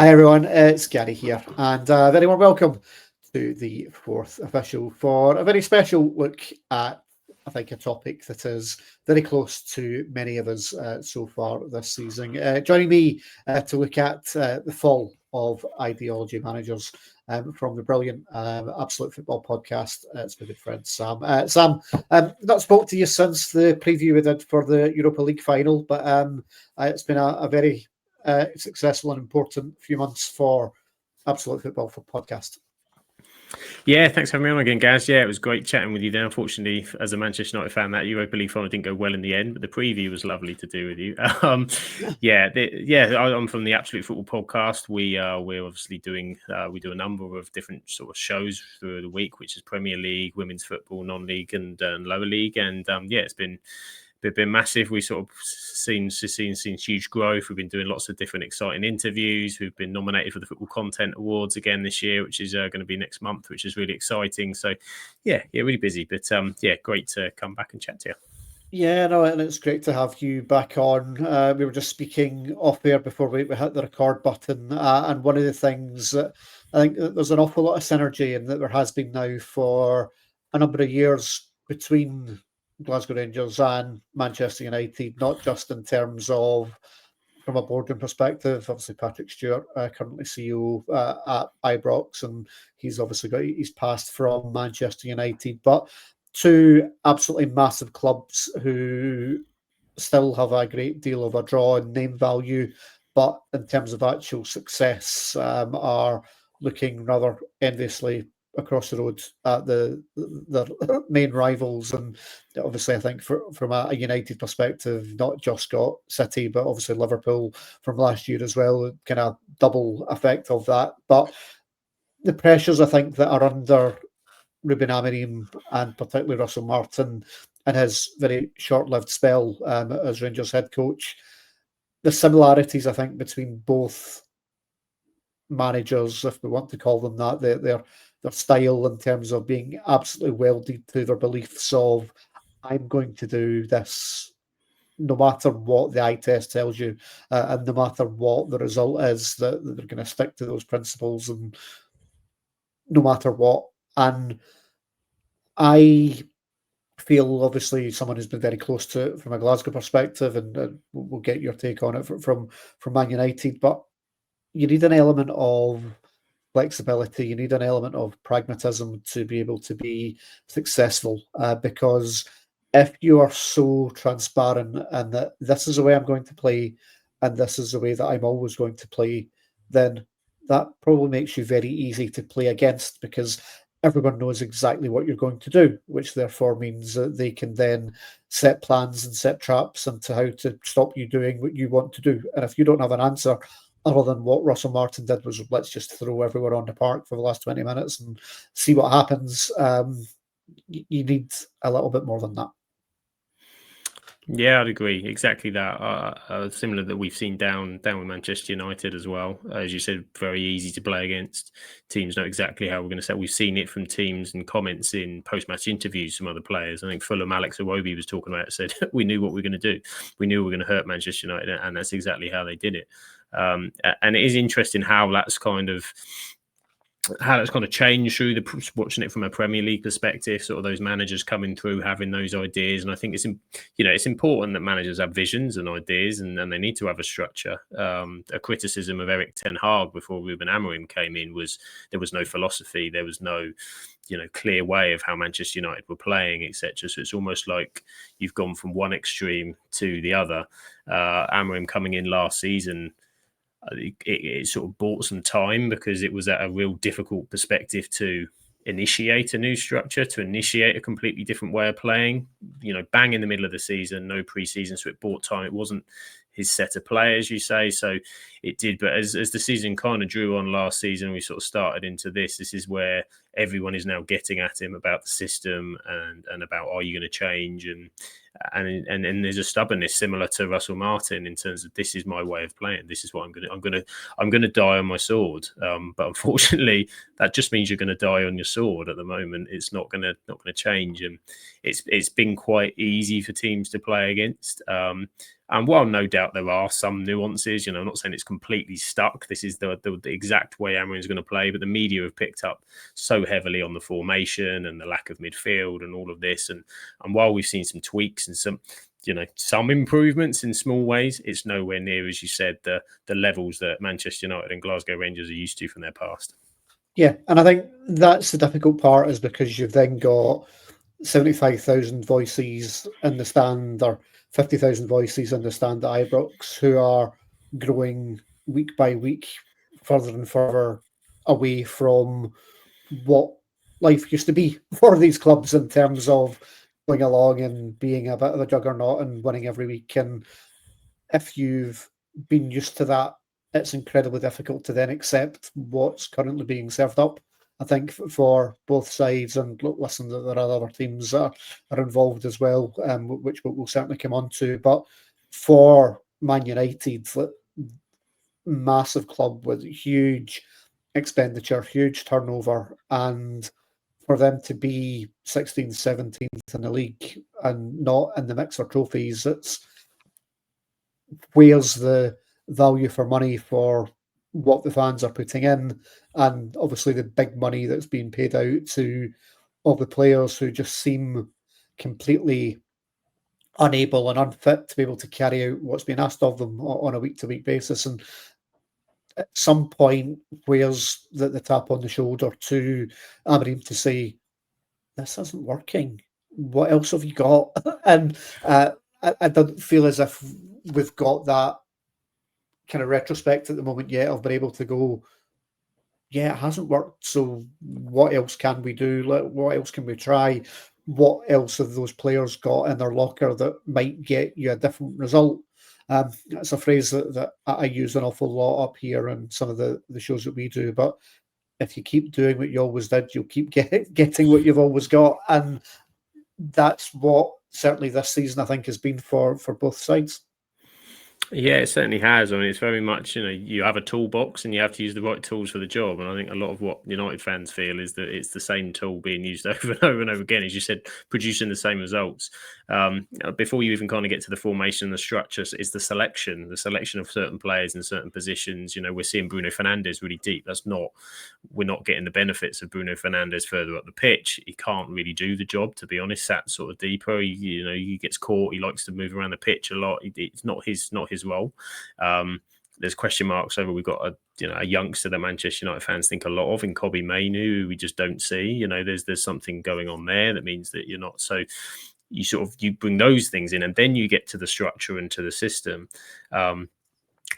Hi everyone, it's Gary here, and very warm welcome to the fourth official for a very special look at, I think, a topic that is very close to many of us so far this season. Joining me to look at the fall of ideology managers from the brilliant Absolute Football podcast, it's my good friend Sam. Sam, not spoke to you since the preview we did for the Europa League final, but it's been a very successful and important few months for Absolute Football for podcast. Yeah, thanks for having me on again, Gaz. Yeah, it was great chatting with you there. Unfortunately, as a Manchester United fan, that Europa League final didn't go well in the end, but the preview was lovely to do with you. I'm from the Absolute Football podcast. We're obviously doing we do a number of different sort of shows through the week, which is Premier League, women's football, non-league, and lower league. And it's been massive. We sort of seen huge growth. We've been doing lots of different exciting interviews. We've been nominated for the Football Content Awards again this year, which is going to be next month, which is really exciting. So yeah, really busy, but great to come back and chat to you. Yeah, no, and it's great to have you back on. We were just speaking off air before we hit the record button, and one of the things that I think that there's an awful lot of synergy, and that there has been now for a number of years between Glasgow Rangers and Manchester United, not just in terms of from a boardroom perspective. Obviously, Patrick Stewart, currently CEO at Ibrox, and he's obviously got his past from Manchester United, but two absolutely massive clubs who still have a great deal of a draw and name value, but in terms of actual success, are looking rather enviously across the road at their main rivals. And obviously, I think from a United perspective, not just got City, but obviously Liverpool from last year as well, kind of double effect of that. But the pressures, I think, that are under Ruben Amorim and particularly Russell Martin in his very short-lived spell as Rangers head coach, the similarities, I think, between both managers, if we want to call them that, their style in terms of being absolutely welded to their beliefs of, I'm going to do this no matter what the eye test tells you, and no matter what the result is, that they're going to stick to those principles, and no matter what. And I feel, obviously, someone who's been very close to it from a Glasgow perspective, and we'll get your take on it from Man United, but you need an element of flexibility, you need an element of pragmatism to be able to be successful, because if you are so transparent and that this is the way I'm going to play and this is the way that I'm always going to play, then that probably makes you very easy to play against, because everyone knows exactly what you're going to do, which therefore means that they can then set plans and set traps into how to stop you doing what you want to do. And if you don't have an answer other than what Russell Martin did, was let's just throw everyone on the park for the last 20 minutes and see what happens, you need a little bit more than that. Yeah, I'd agree. Exactly that. Similar that we've seen down with Manchester United as well. As you said, very easy to play against. Teams know exactly how we're going to set. We've seen it from teams and comments in post-match interviews from other players. I think Fulham Alex Iwobi was talking about it, said, we knew what we were going to do. We knew we were going to hurt Manchester United, and that's exactly how they did it. And it is interesting how that's kind of changed through watching it from a Premier League perspective, sort of those managers coming through, having those ideas. And I think it's important that managers have visions and ideas, and they need to have a structure. A criticism of Erik ten Hag before Ruben Amorim came in was there was no philosophy, there was no clear way of how Manchester United were playing, etc. So it's almost like you've gone from one extreme to the other. Amorim coming in last season, it sort of bought some time because it was at a real difficult perspective to initiate a new structure, to initiate a completely different way of playing, bang in the middle of the season, no pre-season. So it bought time. It wasn't his set of play, as you say. So it did. But as the season kind of drew on last season, we sort of started into this. This is where everyone is now getting at him about the system and about, are you going to change? And there's a stubbornness similar to Russell Martin in terms of, this is my way of playing. This is what I'm going to die on my sword. But unfortunately, that just means you're going to die on your sword. At the moment, it's not going to change, and it's been quite easy for teams to play against. And while no doubt there are some nuances, I'm not saying it's completely stuck. This is the exact way Amorim is going to play, but the media have picked up so heavily on the formation and the lack of midfield and all of this. And while we've seen some tweaks and some improvements in small ways, it's nowhere near, as you said, the levels that Manchester United and Glasgow Rangers are used to from their past. Yeah, and I think that's the difficult part, is because you've then got 75,000 voices in the stand, or 50,000 voices in the stand at Ibrox, who are growing week by week further and further away from what life used to be for these clubs in terms of going along and being a bit of a juggernaut and winning every week. And if you've been used to that, it's incredibly difficult to then accept what's currently being served up, I think, for both sides. And look, listen, there are other teams that are involved as well, which we'll certainly come on to. But for Man United, massive club with huge expenditure, huge turnover, and for them to be 16th, 17th in the league and not in the mix for trophies, it's where's the value for money for what the fans are putting in, and obviously the big money that's being paid out to all the players who just seem completely unable and unfit to be able to carry out what's being asked of them on a week-to-week basis. And at some point, where's the tap on the shoulder to Amorim to say, this isn't working. What else have you got? And I don't feel as if we've got that kind of retrospect at the moment yet of being able to go, yeah, it hasn't worked. So what else can we do? What else can we try? What else have those players got in their locker that might get you a different result? It's a phrase that I use an awful lot up here in some of the shows that we do. But if you keep doing what you always did, you'll keep getting what you've always got. And that's what certainly this season, I think, has been for both sides. Yeah, it certainly has. I mean, it's very much, you have a toolbox and you have to use the right tools for the job. And I think a lot of what United fans feel is that it's the same tool being used over and over and over again, as you said, producing the same results. Before you even kind of get to the formation and the structure, it's the selection of certain players in certain positions. We're seeing Bruno Fernandes really deep. We're not getting the benefits of Bruno Fernandes further up the pitch. He can't really do the job, to be honest, sat sort of deeper. He gets caught. He likes to move around the pitch a lot. It's not his role. There's question marks over. We've got a youngster that Manchester United fans think a lot of in Kobbie Mainoo, who we just don't see. There's something going on there that means that you're not. So you bring those things in, and then you get to the structure and to the system.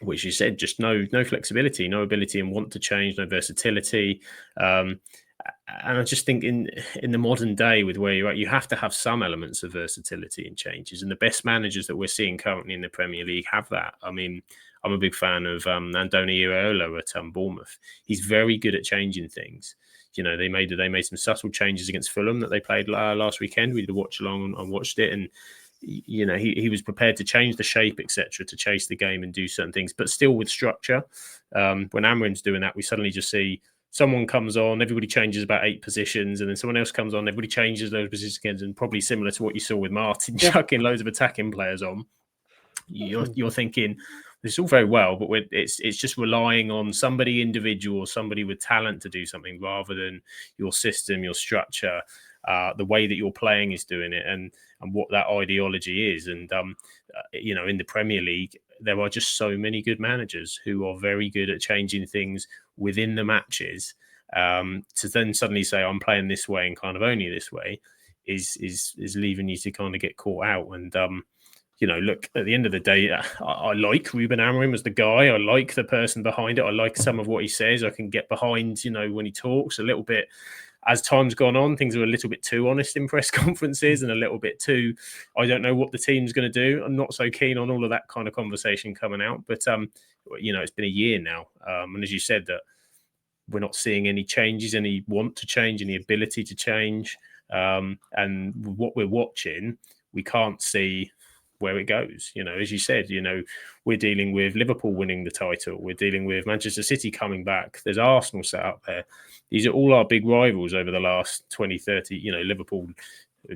Which you said, just no flexibility, no ability and want to change, no versatility. And I just think in the modern day, with where you're at, you have to have some elements of versatility and changes. And the best managers that we're seeing currently in the Premier League have that. I mean, I'm a big fan of Andoni Iraola at Bournemouth. He's very good at changing things. They made some subtle changes against Fulham that they played last weekend. We did a watch along and watched it, and he was prepared to change the shape, etc., to chase the game and do certain things, but still with structure. When Amorim's doing that, we suddenly just see someone comes on, everybody changes about 8 positions, and then someone else comes on, everybody changes those positions again, and probably similar to what you saw with Martin, chucking loads of attacking players on. You're thinking, this is all very well, but it's just relying on somebody individual, somebody with talent to do something, rather than your system, your structure, the way that you're playing is doing it, and what that ideology is. And in the Premier League, there are just so many good managers who are very good at changing things within the matches. To then suddenly say, I'm playing this way and kind of only this way, is leaving you to kind of get caught out. And look, at the end of the day, I like Ruben Amorim as the guy. I like the person behind it. I like some of what he says. I can get behind, when he talks a little bit. As time's gone on, things are a little bit too honest in press conferences and a little bit too, I don't know what the team's going to do. I'm not so keen on all of that kind of conversation coming out. But, it's been a year now. And as you said, that we're not seeing any changes, any want to change, any ability to change. And what we're watching, we can't see where it goes. As you said, we're dealing with Liverpool winning the title. We're dealing with Manchester City coming back. There's Arsenal set up there. These are all our big rivals over the last 20, 30, Liverpool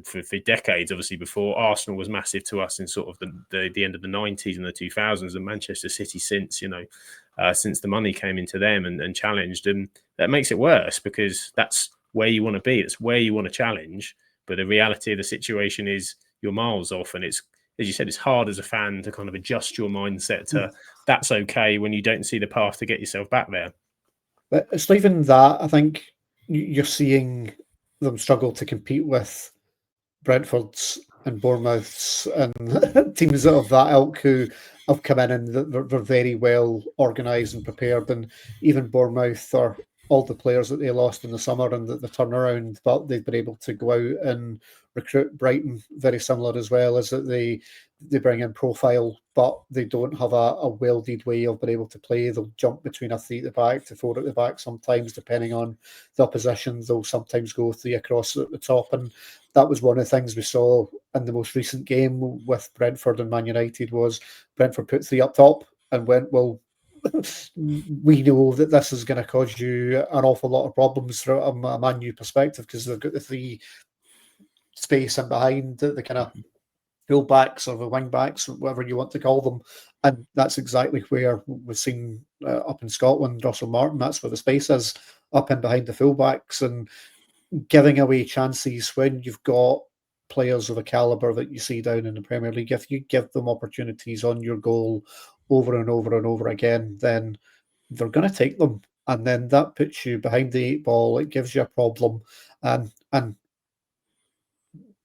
for decades, obviously before. Arsenal was massive to us in sort of the end of the 90s and the 2000s, and Manchester City since the money came into them and challenged. And that makes it worse because that's where you want to be. It's where you want to challenge. But the reality of the situation is you're miles off, and it's, as you said, it's hard as a fan to kind of adjust your mindset to that's okay when you don't see the path to get yourself back there. But it's not even that. I think you're seeing them struggle to compete with Brentford's and Bournemouth's and teams of that ilk who have come in and they're very well organised and prepared. And even Bournemouth are all the players that they lost in the summer and the turnaround, but they've been able to go out and recruit. Brighton, very similar as well, is that they bring in profile, but they don't have a welded way of being able to play. They'll jump between a 3 at the back to 4 at the back sometimes, depending on the opposition. They'll sometimes go 3 across at the top. And that was one of the things we saw in the most recent game with Brentford and Man United was Brentford put 3 up top and went, well, we know that this is going to cause you an awful lot of problems from a Man U perspective because they've got the 3 space in behind the kind of full backs or the wing backs, whatever you want to call them. And that's exactly where we've seen up in Scotland, Russell Martin, that's where the space is, up and behind the full backs, and giving away chances when you've got players of a calibre that you see down in the Premier League. If you give them opportunities on your goal over and over and over again, then they're going to take them. And then that puts you behind the 8 ball. It gives you a problem. And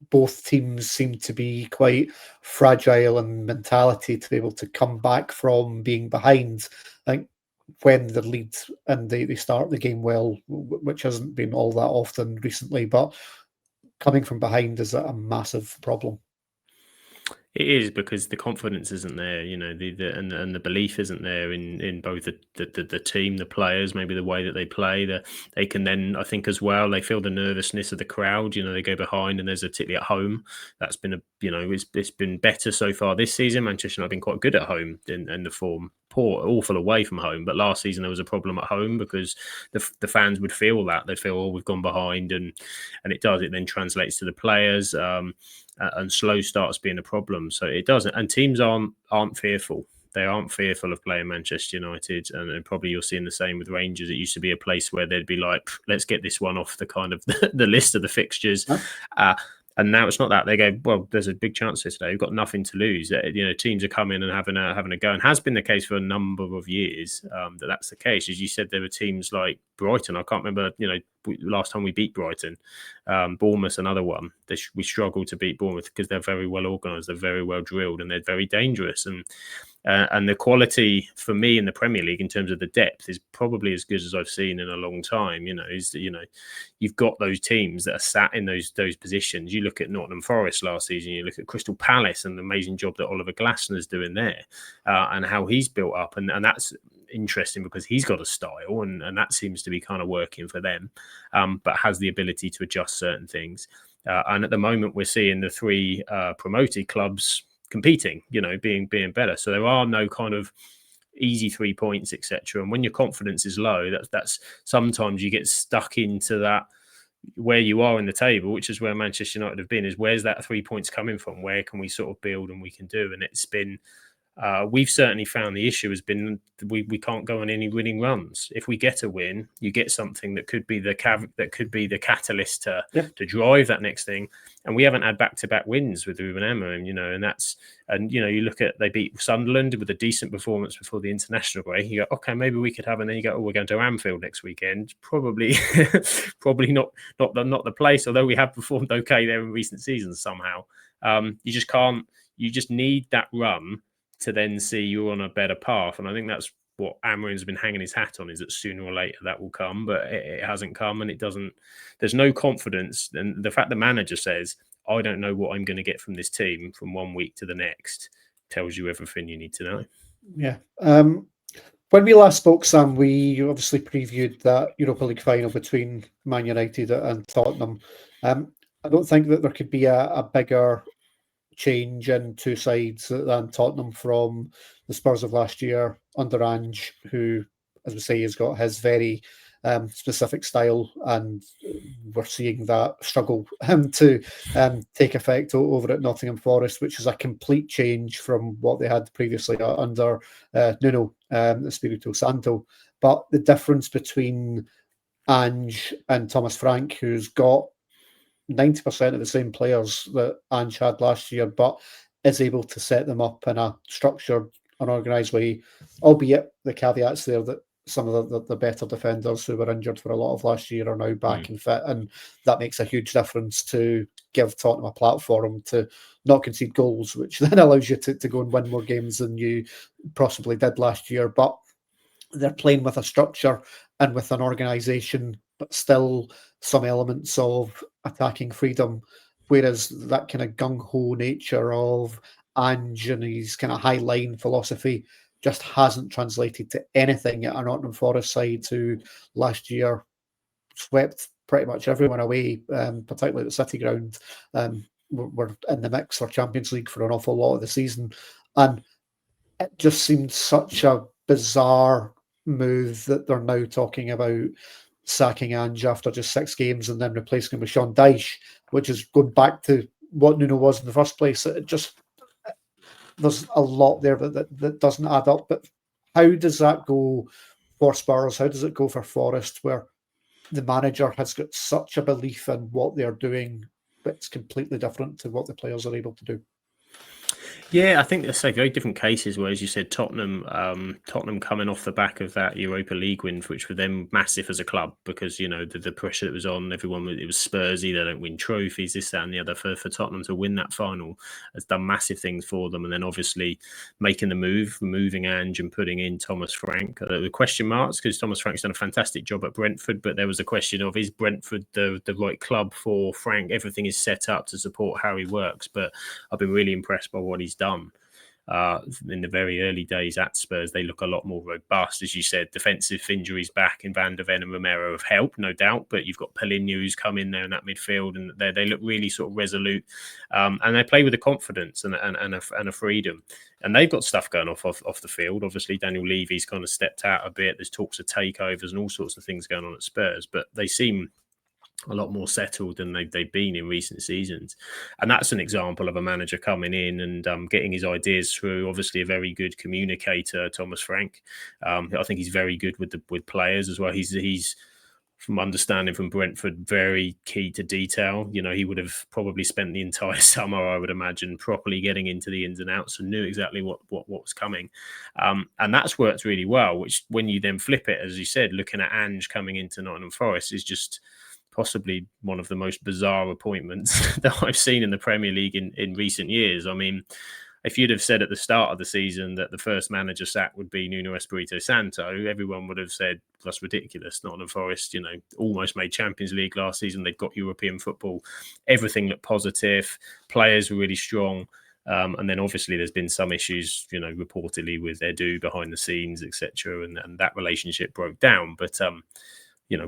both teams seem to be quite fragile in mentality to be able to come back from being behind. I think when they lead and they start the game well, which hasn't been all that often recently, but coming from behind is a massive problem. It is because the confidence isn't there, and the belief isn't there in both the team, the players, maybe the way that they play. They can then, I think, as well, they feel the nervousness of the crowd. They go behind, and there's particularly at home. That's been it's been better so far this season. Manchester have been quite good at home in the form. Awful away from home, but last season there was a problem at home because the fans would feel that they'd feel, oh, we've gone behind, and it then translates to the players. And slow starts being a problem. So it doesn't. And teams aren't fearful. They aren't fearful of playing Manchester United. And probably you're seeing the same with Rangers. It used to be a place where they'd be like, let's get this one off the kind of the list of the fixtures. Huh? And now it's not that. They go, well, there's a big chance here today. We've got nothing to lose. Teams are coming and having a go, and has been the case for a number of years. That's the case. As you said, there were teams like Brighton. I can't remember. Last time we beat Brighton, Bournemouth, another one. We struggled to beat Bournemouth because they're very well organised, they're very well drilled, and they're very dangerous. And the quality for me in the Premier League in terms of the depth is probably as good as I've seen in a long time. You've got those teams that are sat in those positions. You look at Nottingham Forest last season, you look at Crystal Palace and the amazing job that Oliver Glasner's doing there, and how he's built up, and that's interesting because he's got a style, and that seems to be kind of working for them, but has the ability to adjust certain things. And at the moment, we're seeing the 3 promoted clubs competing, being better. So there are no kind of easy 3 points, etc. And when your confidence is low, that's sometimes you get stuck into that where you are in the table, which is where Manchester United have been, is where's that 3 points coming from? Where can we sort of build and we can do? And it's been we've certainly found the issue has been we can't go on any winning runs. If we get a win, you get something that could be the catalyst to drive that next thing. And we haven't had back-to-back wins with Ruben Amorim, and you look at, they beat Sunderland with a decent performance before the international break. You go, okay, maybe we could have, and then you go, oh, we're going to Anfield next weekend. Probably not the place. Although we have performed okay there in recent seasons somehow. You just can't. You just need that run to then see you're on a better path. And I think that's what Amorim's been hanging his hat on, is that sooner or later that will come, but it hasn't come, and it doesn't. There's no confidence. And the fact the manager says, I don't know what I'm going to get from this team from one week to the next, tells you everything you need to know. Yeah. When we last spoke, Sam, we obviously previewed that Europa League final between Man United and Tottenham. I don't think that there could be a bigger change in two sides than Tottenham from the Spurs of last year under Ange, who, as we say, has got his very specific style, and we're seeing that struggle to take effect over at Nottingham Forest, which is a complete change from what they had previously under Nuno Espirito Santo. But the difference between Ange and Thomas Frank, who's got 90% of the same players that Ange had last year, but is able to set them up in a structured, unorganised way, albeit the caveats there that some of the better defenders who were injured for a lot of last year are now back and fit, and that makes a huge difference to give Tottenham a platform to not concede goals, which then allows you to go and win more games than you possibly did last year. But they're playing with a structure and with an organisation, but still some elements of attacking freedom. Whereas that kind of gung ho nature of Ange and his kind of high line philosophy just hasn't translated to anything at our Nottingham Forest side, who last year swept pretty much everyone away, particularly at the City Ground. Were in the mix for Champions League for an awful lot of the season. And it just seemed such a bizarre move that they're now talking about sacking Ange after just 6 games and then replacing him with Sean Dyche, which is going back to what Nuno was in the first place. It just, there's a lot there that doesn't add up. But how does that go for Spurs? How does it go for Forest, where the manager has got such a belief in what they're doing, but it's completely different to what the players are able to do? Yeah, I think there's very different cases where, as you said, Tottenham coming off the back of that Europa League win, which for them massive as a club, because the pressure that was on everyone, it was Spursy, they don't win trophies, this, that, and the other. For Tottenham to win that final has done massive things for them, and then obviously making the moving Ange and putting in Thomas Frank. The question marks, because Thomas Frank's done a fantastic job at Brentford, but there was a question of, is Brentford the right club for Frank? Everything is set up to support how he works, but I've been really impressed by what he's done. In the very early days at Spurs, they look a lot more robust. As you said, defensive injuries back in Van der Ven and Romero have helped, no doubt, but you've got Paulinho who's come in there in that midfield, and they look really sort of resolute, and they play with a confidence and a freedom, and they've got stuff going off the field. Obviously, Daniel Levy's kind of stepped out a bit. There's talks of takeovers and all sorts of things going on at Spurs, but they seem a lot more settled than they've been in recent seasons. And that's an example of a manager coming in and getting his ideas through. Obviously a very good communicator, Thomas Frank. I think he's very good with players as well. He's from understanding from Brentford, very key to detail. He would have probably spent the entire summer, I would imagine, properly getting into the ins and outs and knew exactly what was coming. And that's worked really well, which when you then flip it, as you said, looking at Ange coming into Nottingham Forest is just possibly one of the most bizarre appointments that I've seen in the Premier League in recent years. I mean, if you'd have said at the start of the season that the first manager sack would be Nuno Espirito Santo, everyone would have said that's ridiculous. Nottingham Forest, almost made Champions League last season. They've got European football. Everything looked positive. Players were really strong. And then obviously there's been some issues, reportedly with Edu behind the scenes, etc. And that relationship broke down. But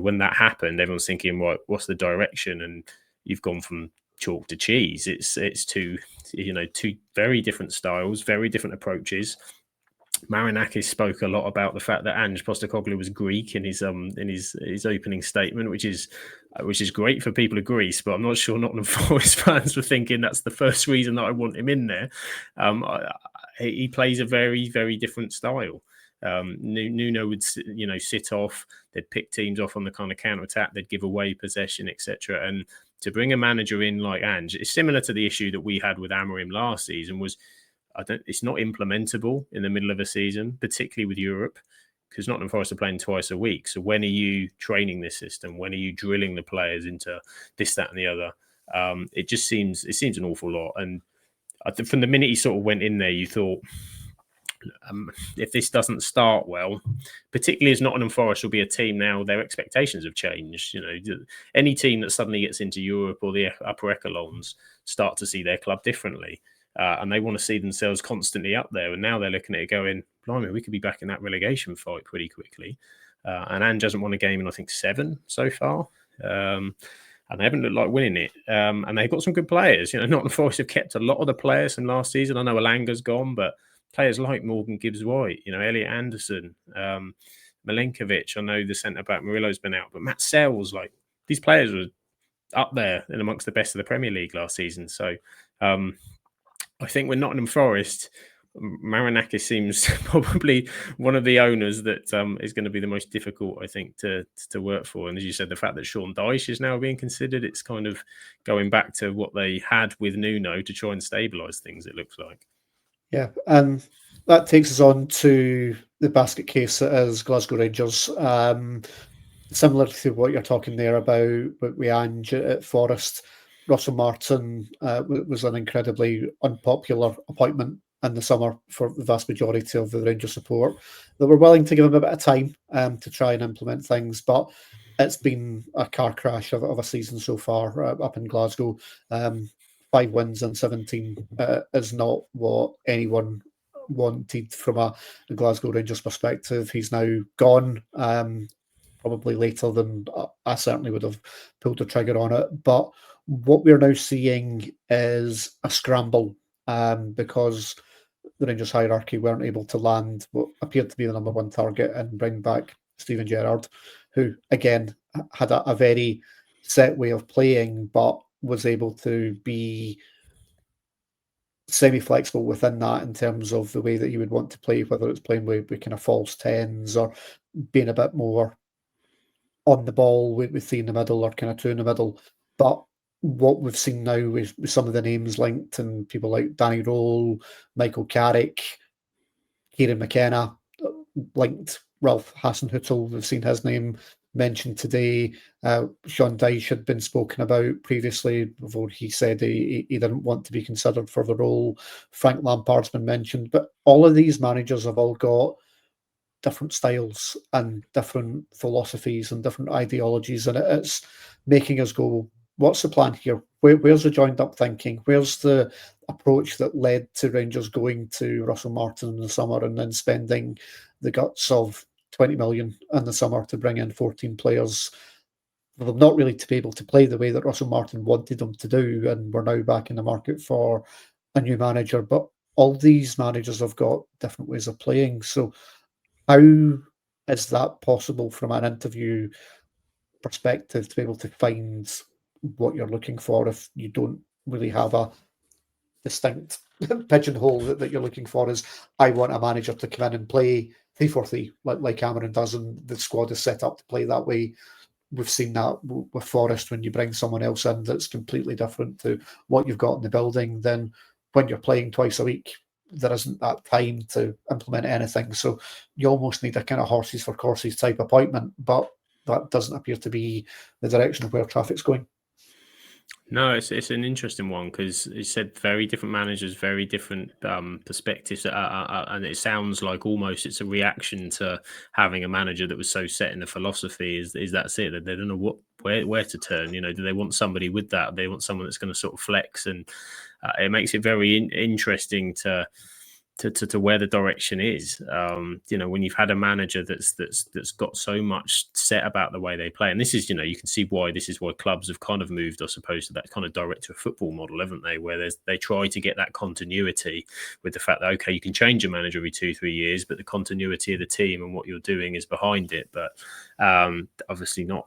when that happened, everyone's thinking, right, what's the direction? And you've gone from chalk to cheese. It's two very different styles, very different approaches. Marinakis spoke a lot about the fact that Ange Postecoglou was Greek in his opening statement, which is great for people of Greece, but I'm not sure Nottingham Forest fans were thinking that's the first reason that I want him in there. He plays a very, very different style. Nuno would sit off, they'd pick teams off on the kind of counter attack, they'd give away possession, etc. And to bring a manager in like Ange, it's similar to the issue that we had with Amorim last season. It's not implementable in the middle of a season, particularly with Europe, because Nottingham Forest are playing twice a week. So when are you training this system? When are you drilling the players into this, that, and the other? It seems an awful lot. And I think from the minute he sort of went in there, you thought, if this doesn't start well, particularly as Nottingham Forest will be a team now, their expectations have changed. Any team that suddenly gets into Europe or the upper echelons start to see their club differently. And they want to see themselves constantly up there. And now they're looking at it going, blimey, we could be back in that relegation fight pretty quickly. And Ange hasn't won a game in, I think, 7 so far. And they haven't looked like winning it. And they've got some good players. Nottingham Forest have kept a lot of the players from last season. I know Alanga's gone, but players like Morgan Gibbs-White, Elliot Anderson, Milenkovic. I know the centre-back Murillo's been out, but Matt Sells, these players were up there and amongst the best of the Premier League last season. So I think with Nottingham Forest, Marinakis seems probably one of the owners that is going to be the most difficult, I think, to work for. And as you said, the fact that Sean Dyche is now being considered, it's kind of going back to what they had with Nuno to try and stabilise things, it looks like. Yeah, and that takes us on to the basket case that is Glasgow Rangers. Similar to what you're talking there about with Ange at Forest, Russell Martin was an incredibly unpopular appointment in the summer for the vast majority of the Rangers support. They were willing to give him a bit of time to try and implement things, but it's been a car crash of a season so far up in Glasgow. 5 wins and 17 is not what anyone wanted from a Glasgow Rangers perspective. He's now gone. Probably later than I certainly would have pulled the trigger on it. But what we're now seeing is a scramble because the Rangers hierarchy weren't able to land what appeared to be the number one target and bring back Steven Gerrard, who, again, had a very set way of playing, but was able to be semi-flexible within that in terms of the way that you would want to play, whether it's playing with kind of false tens or being a bit more on the ball with 3 in the middle or kind of 2 in the middle. But what we've seen now with some of the names linked and people like Danny Rowe, Michael Carrick, Kieran McKenna linked, Ralph Hasenhüttl, we've seen his name mentioned today. Sean Dyche had been spoken about previously before he said he didn't want to be considered for the role. Frank Lampard's been mentioned, but all of these managers have all got different styles and different philosophies and different ideologies, and it's making us go, what's the plan here? Where's the joined up thinking? Where's the approach that led to Rangers going to Russell Martin in the summer and then spending the guts of 20 million in the summer to bring in 14 players for them not really to be able to play the way that Russell Martin wanted them to do, and we're now back in the market for a new manager. But all these managers have got different ways of playing, so how is that possible from an interview perspective to be able to find what you're looking for if you don't really have a distinct pigeonhole that you're looking for? Is I want a manager to come in and play 3-4-3 like Cameron does, and the squad is set up to play that way. We've seen that with Forest when you bring someone else in that's completely different to what you've got in the building. Then when you're playing twice a week, there isn't that time to implement anything. So you almost need a kind of horses for courses type appointment, but that doesn't appear to be the direction of where traffic's going. No, it's an interesting one because you said very different managers, very different perspectives, and it sounds like almost it's a reaction to having a manager that was so set in the philosophy. Is that's it? That they don't know where to turn. Do they want somebody with that? They want someone that's going to sort of flex, and it makes it very interesting to where the direction is. When you've had a manager that's got so much set about the way they play, and this is, you can see why clubs have kind of moved, I suppose, to that kind of director of football model, haven't they? Where they try to get that continuity with the fact that, okay, you can change a manager every 2-3 years, but the continuity of the team and what you're doing is behind it. But obviously not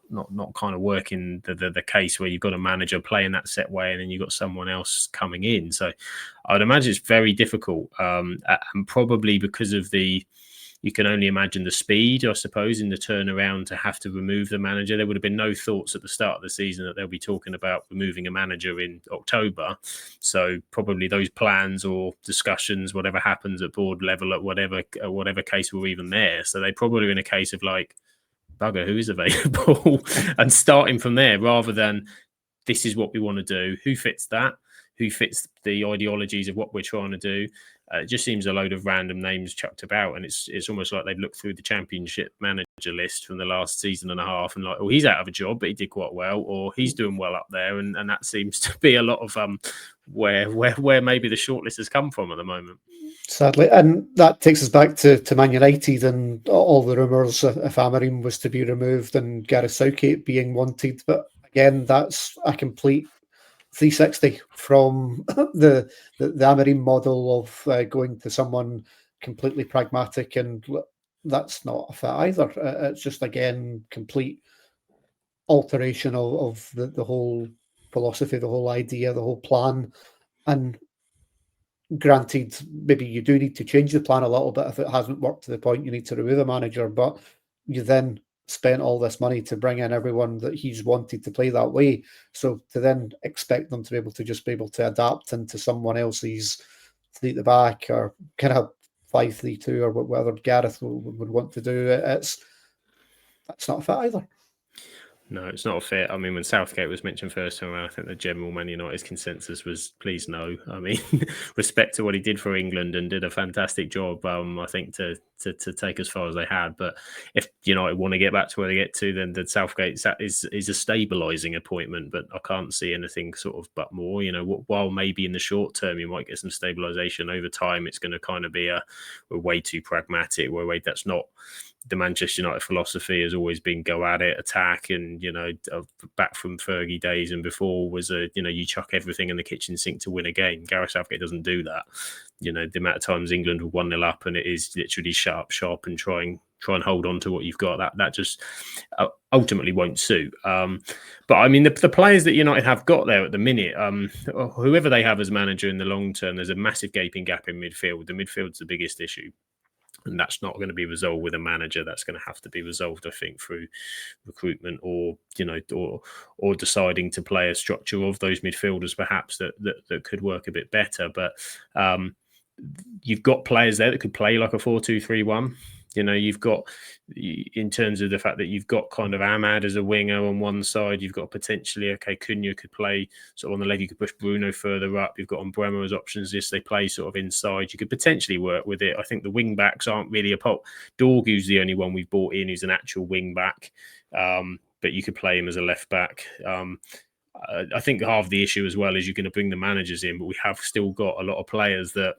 kind of working the case where you've got a manager playing that set way and then you've got someone else coming in. So I'd imagine it's very difficult, and probably because of you can only imagine the speed, I suppose, in the turnaround to have to remove the manager. There would have been no thoughts at the start of the season that they'll be talking about removing a manager in October. So probably those plans or discussions, whatever happens at board level, at whatever case were even there. So they probably were in a case of like, bugger, who is available? And starting from there rather than this is what we want to do. Who fits that? who fits the ideologies of what we're trying to do. It just seems a load of random names chucked about, and it's almost like they've looked through the Championship manager list from the last season and a half and like, oh, he's out of a job, but he did quite well, or he's doing well up there, and that seems to be a lot of where maybe the shortlist has come from at the moment. Sadly, and that takes us back to Man United and all the rumours if Amorim was to be removed and Gareth Southgate being wanted. But again, that's a complete 360 from the Amorim model of going to someone completely pragmatic, and that's not a fit either. It's just, again, complete alteration of the whole philosophy, the whole idea, the whole plan. And granted, maybe you do need to change the plan a little bit if it hasn't worked to the point you need to remove a manager, but you then spent all this money to bring in everyone that he's wanted to play that way. So to then expect them to be able to just be able to adapt into someone else's three at the back or kind of 5-3-2 or whatever Gareth would want to do, that's not a fit either. No, it's not a fit. I mean, when Southgate was mentioned first time around, I think the general Man United's consensus was please no. I mean, respect to what he did for England and did a fantastic job, I think, to take as far as they had. But if United want to get back to where they get to, then Southgate is a stabilising appointment, but I can't see anything sort of but more. While maybe in the short term you might get some stabilisation, over time it's going to kind of be we're way too pragmatic. That's not the Manchester United philosophy. Has always been go at it, attack, and back from Fergie days and before was you chuck everything in the kitchen sink to win a game. Gareth Southgate doesn't do that. The amount of times England were 1-0 up and it is literally sharp and try and hold on to what you've got. That just ultimately won't suit. But I mean, the players that United have got there at the minute, whoever they have as manager in the long term, there's a massive gaping gap in midfield. The midfield's the biggest issue. And that's not going to be resolved with a manager. That's going to have to be resolved, I think, through recruitment or deciding to play a structure of those midfielders, perhaps that could work a bit better. But you've got players there that could play like a 4-2-3-1. You've got, in terms of the fact that you've got kind of Ahmad as a winger on one side, you've got potentially, Cunha could play sort of on the leg, you could push Bruno further up, you've got Mbeumo as options if they play sort of inside, you could potentially work with it. I think the wing backs aren't really a pop. Dorgu's the only one we've brought in who's an actual wing back, but you could play him as a left back. I think half the issue as well is you're going to bring the managers in, but we have still got a lot of players that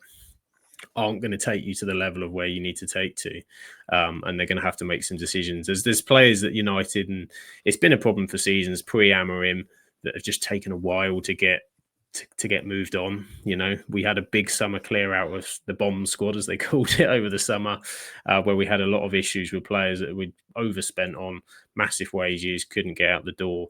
aren't going to take you to the level of where you need to take to, and they're going to have to make some decisions. There's players that United, and it's been a problem for seasons pre-Amorim, that have just taken a while to get moved on. We had a big summer clear out of the bomb squad, as they called it, over the summer, where we had a lot of issues with players that we'd overspent on, massive wages, couldn't get out the door.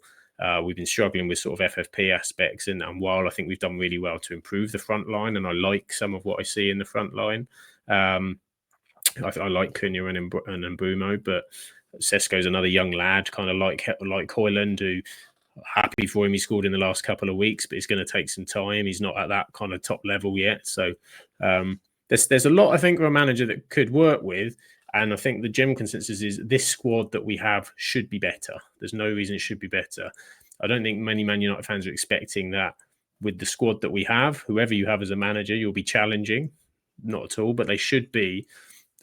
We've been struggling with sort of FFP aspects, and while I think we've done really well to improve the front line, and I like some of what I see in the front line, I like Cunha and Mbeumo, but Sesko's another young lad, kind of like Højlund, who, happy for him, he scored in the last couple of weeks, but it's going to take some time. He's not at that kind of top level yet. So there's a lot, I think, for a manager that could work with. And I think the general consensus is this squad that we have should be better. There's no reason it should be better. I don't think many Man United fans are expecting that with the squad that we have. Whoever you have as a manager, you'll be challenging. Not at all, but they should be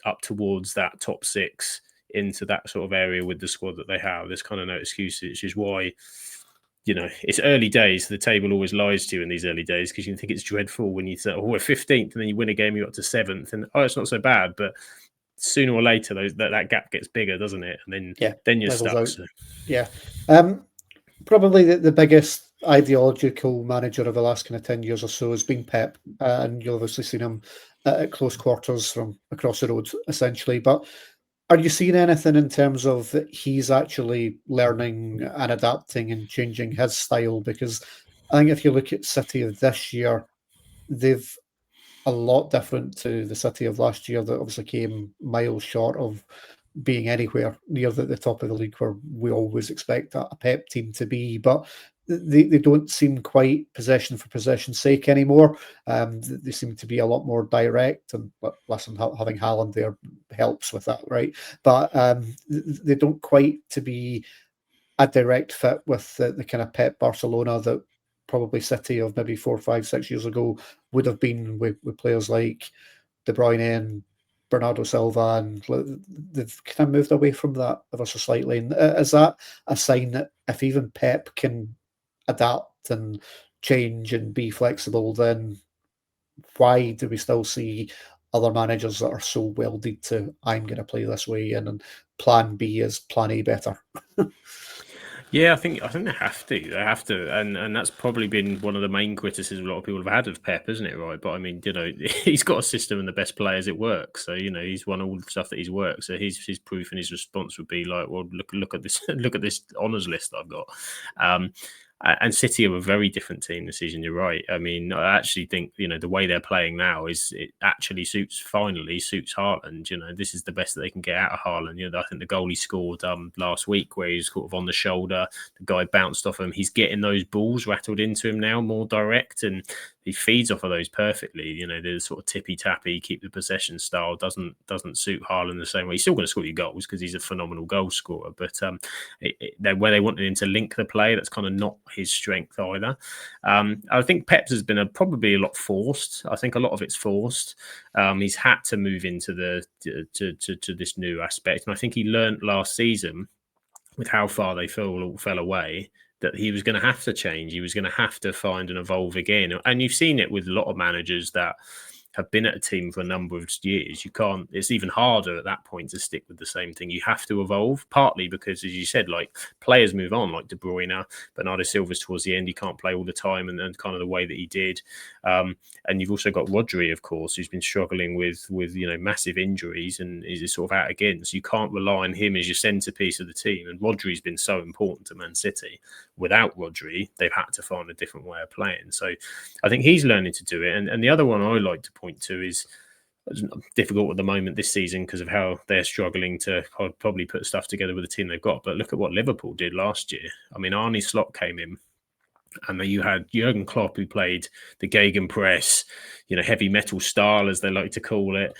up towards that top six, into that sort of area with the squad that they have. There's kind of no excuses, which is why, it's early days. The table always lies to you in these early days, because you think it's dreadful when you say, oh, we're 15th, and then you win a game, you're up to 7th, and it's not so bad. But sooner or later, that gap gets bigger, doesn't it? And then you're stuck. So. Yeah. Probably the biggest ideological manager of the last kind of 10 years or so has been Pep, and you've obviously seen him at close quarters from across the road, essentially. But are you seeing anything in terms of he's actually learning and adapting and changing his style? Because I think if you look at City of this year, they've a lot different to the City of last year, that obviously came miles short of being anywhere near the top of the league where we always expect a Pep team to be. But they don't seem quite possession for possession's sake anymore. They seem to be a lot more direct, and listen, having Haaland there helps with that, right? But they don't quite to be a direct fit with the kind of Pep Barcelona that probably City of maybe 4, 5, 6 years ago would have been with players like De Bruyne and Bernardo Silva, and they've kind of moved away from that ever so slightly. And is that a sign that if even Pep can adapt and change and be flexible, then why do we still see other managers that are so welded to I'm going to play this way, and then plan B is plan A better? Yeah, I think they have to. They have to, and that's probably been one of the main criticisms a lot of people have had of Pep, isn't it? Right, but I mean, he's got a system and the best players it works. So he's won all the stuff that he's worked. So his proof and his response would be like, well, look at this, look at this honours list I've got. And City are a very different team this season. You're right. I mean, I actually think the way they're playing now it actually suits Haaland. This is the best that they can get out of Haaland. I think the goal he scored last week, where he's sort of on the shoulder, the guy bounced off him. He's getting those balls rattled into him now, more direct, and he feeds off of those perfectly. The sort of tippy tappy, keep the possession style doesn't suit Haaland the same way. He's still going to score your goals because he's a phenomenal goal scorer, but where they wanted him to link the play, that's kind of not his strength either. I think Pep's has been probably a lot forced. I think a lot of it's forced. He's had to move into to this new aspect, and I think he learned last season with how far they fell away that he was going to have to change. He was going to have to find and evolve again, and you've seen it with a lot of managers that have been at a team for a number of years. It's even harder at that point to stick with the same thing. You have to evolve, partly because, as you said, like players move on, like De Bruyne, Bernardo Silva's towards the end, he can't play all the time and kind of the way that he did. And you've also got Rodri, of course, who's been struggling with massive injuries and is sort of out again. So you can't rely on him as your centrepiece of the team. And Rodri's been so important to Man City. Without Rodri, they've had to find a different way of playing. So I think he's learning to do it. And the other one I like to point to is difficult at the moment this season because of how they're struggling to probably put stuff together with the team they've got. But look at what Liverpool did last year. I mean, Arne Slot came in, and you had Jurgen Klopp, who played the Gegenpress, heavy metal style, as they like to call it.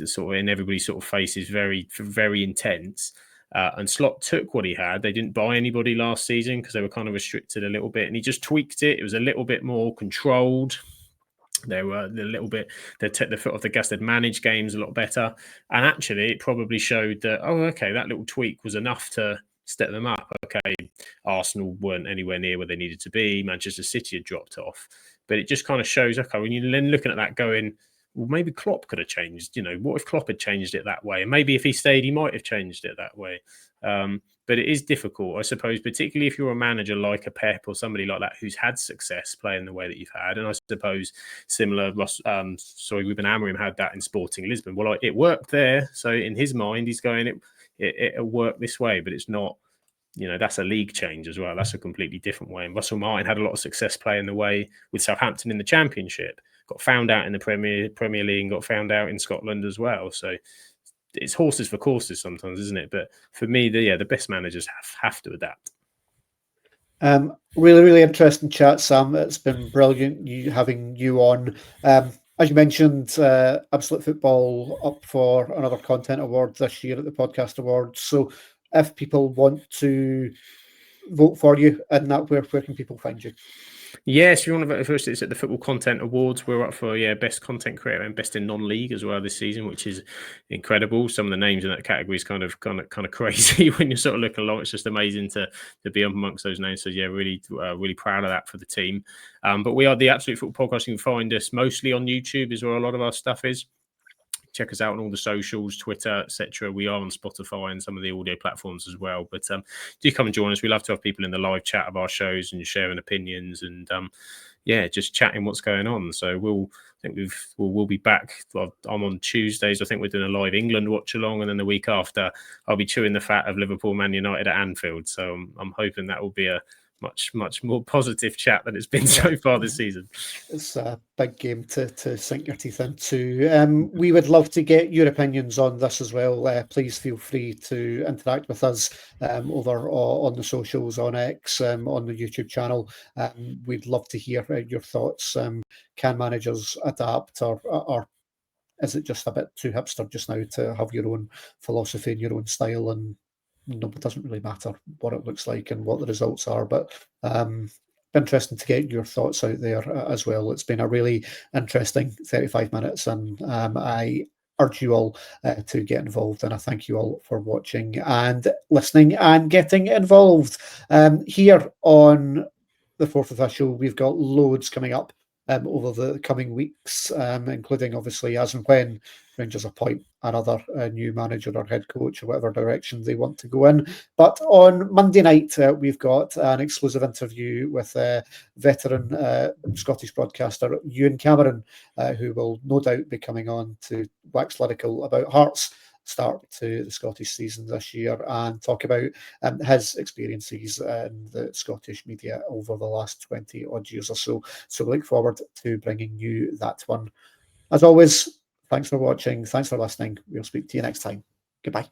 Sort of in everybody's sort of faces, very, very intense. And Slot took what he had. They didn't buy anybody last season because they were kind of restricted a little bit, and he just tweaked it. It was a little bit more controlled. They were a little bit, they'd take the foot off the gas, they'd manage games a lot better. And actually, it probably showed that, that little tweak was enough to step them up. Okay, Arsenal weren't anywhere near where they needed to be. Manchester City had dropped off. But it just kind of shows, okay, when you're then looking at that going, well, maybe Klopp could have changed. What if Klopp had changed it that way? And maybe if he stayed, he might have changed it that way. But it is difficult, I suppose, particularly if you're a manager like a Pep or somebody like that who's had success playing the way that you've had. And I suppose similar, Ruben Amorim had that in Sporting Lisbon. Well, it worked there. So in his mind, he's going, it'll work this way, but it's not. That's a league change as well. That's a completely different way. And Russell Martin had a lot of success playing the way with Southampton in the Championship. Got found out in the Premier League and got found out in Scotland as well. So it's horses for courses sometimes, isn't it? But for me, the best managers have to adapt. Really, really interesting chat, Sam. It's been brilliant having you on. As you mentioned, Absolute Football up for another content award this year at the Podcast Awards. So if people want to vote for you in that, where can people find you? Yes, if you want to vote first, it's at the Football Content Awards. We're up for Best Content Creator and Best in Non-League as well this season, which is incredible. Some of the names in that category is kind of crazy when you're sort of looking along. It's just amazing to be up amongst those names. So really proud of that for the team. But we are the Absolute Football Podcast. You can find us mostly on YouTube, is where a lot of our stuff is. Check us out on all the socials, Twitter, etc. We are on Spotify and some of the audio platforms as well. But do come and join us. We love to have people in the live chat of our shows and sharing opinions and just chatting what's going on. So we'll be back. I'm on Tuesdays. I think we're doing a live England watch along, and then the week after I'll be chewing the fat of Liverpool Man United at Anfield. So I'm hoping that will be a much more positive chat than it's been so far this season. It's a big game to sink your teeth into. We would love to get your opinions on this as well. Please feel free to interact with us over on the socials, on X, on the YouTube channel. We'd love to hear your thoughts. Can managers adapt, or is it just a bit too hipster just now to have your own philosophy and your own style, and it doesn't really matter what it looks like and what the results are? But interesting to get your thoughts out there as well. It's been a really interesting 35 minutes, and I urge you all to get involved, and I thank you all for watching and listening and getting involved. Here on the Fourth Official, we've got loads coming up over the coming weeks, including obviously as and when Rangers appoint another new manager or head coach or whatever direction they want to go in. But on Monday night, we've got an exclusive interview with veteran Scottish broadcaster Ewan Cameron, who will no doubt be coming on to wax lyrical about Hearts' start to the Scottish season this year and talk about his experiences in the Scottish media over the last 20 odd years or so. So we look forward to bringing you that one. As always, thanks for watching. Thanks for listening. We'll speak to you next time. Goodbye.